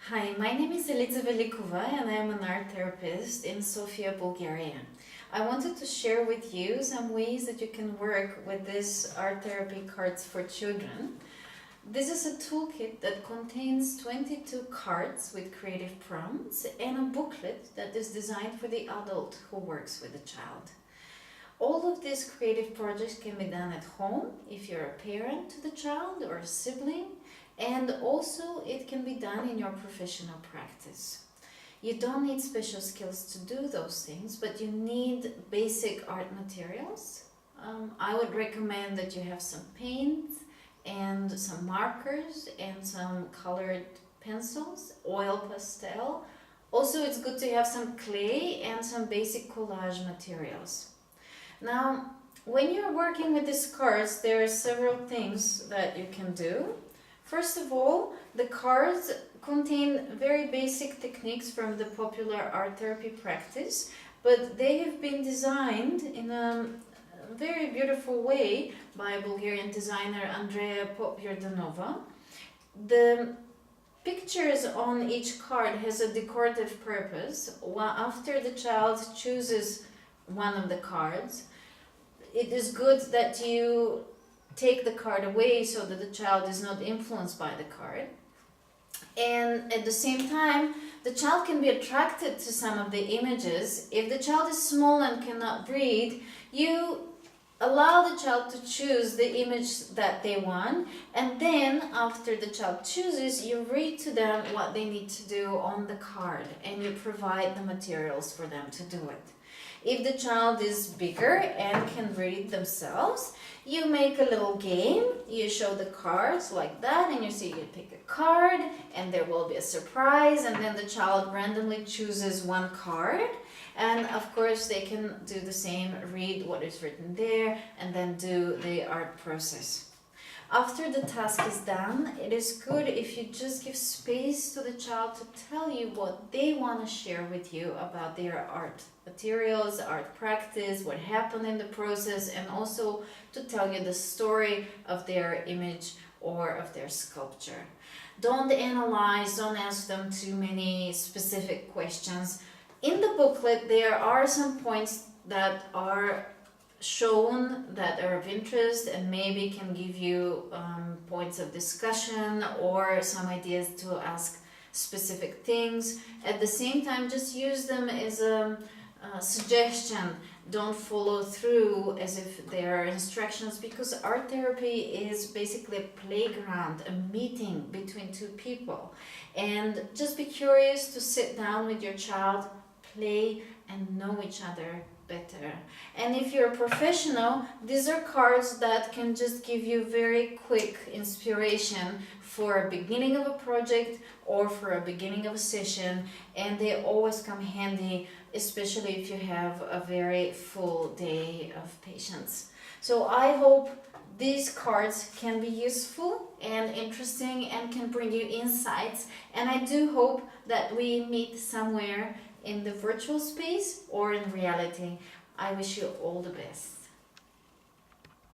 Hi, my name is Elitsa Velikova and I am an art therapist in Sofia, Bulgaria. I wanted to share with you some ways that you can work with these art therapy cards for children. This is a toolkit that contains 22 cards with creative prompts and a booklet that is designed for the adult who works with the child. All of these creative projects can be done at home if you're a parent to the child or a sibling, and also it can be done in your professional practice. You don't need special skills to do those things, but you need basic art materials. I would recommend that you have some paint and some markers and some colored pencils, oil pastel. Also, it's good to have some clay and some basic collage materials. Now, when you're working with these cards, there are several things that you can do. First of all, the cards contain very basic techniques from the popular art therapy practice, but they have been designed in a very beautiful way by Bulgarian designer Andrea Popyardanova. The pictures on each card has a decorative purpose. After the child chooses one of the cards, it is good that you take the card away so that the child is not influenced by the card. And at the same time, the child can be attracted to some of the images. If the child is small and cannot read, you allow the child to choose the image that they want, and then after the child chooses, you read to them what they need to do on the card and you provide the materials for them to do it. If the child is bigger and can read themselves, you make a little game. You show the cards like that, and you see you pick a card and there will be a surprise, and then the child randomly chooses one card, and of course they can do the same, read what is written there and then do the art process. After the task is done, it is good if you just give space to the child to tell you what they want to share with you about their art materials, art practice, what happened in the process, and also to tell you the story of their image or of their sculpture. Don't analyze, don't ask them too many specific questions. In the booklet, there are some points that are shown that are of interest and maybe can give you points of discussion or some ideas to ask specific things. At the same time, just use them as a suggestion. Don't follow through as if they are instructions, because art therapy is basically a playground, a meeting between two people. And just be curious to sit down with your child, play, and know each other better. And if you're a professional, these are cards that can just give you very quick inspiration for a beginning of a project or for a beginning of a session, and they always come handy, especially if you have a very full day of patients. So I hope these cards can be useful and interesting and can bring you insights, and I do hope that we meet somewhere in the virtual space or in reality. I wish you all the best.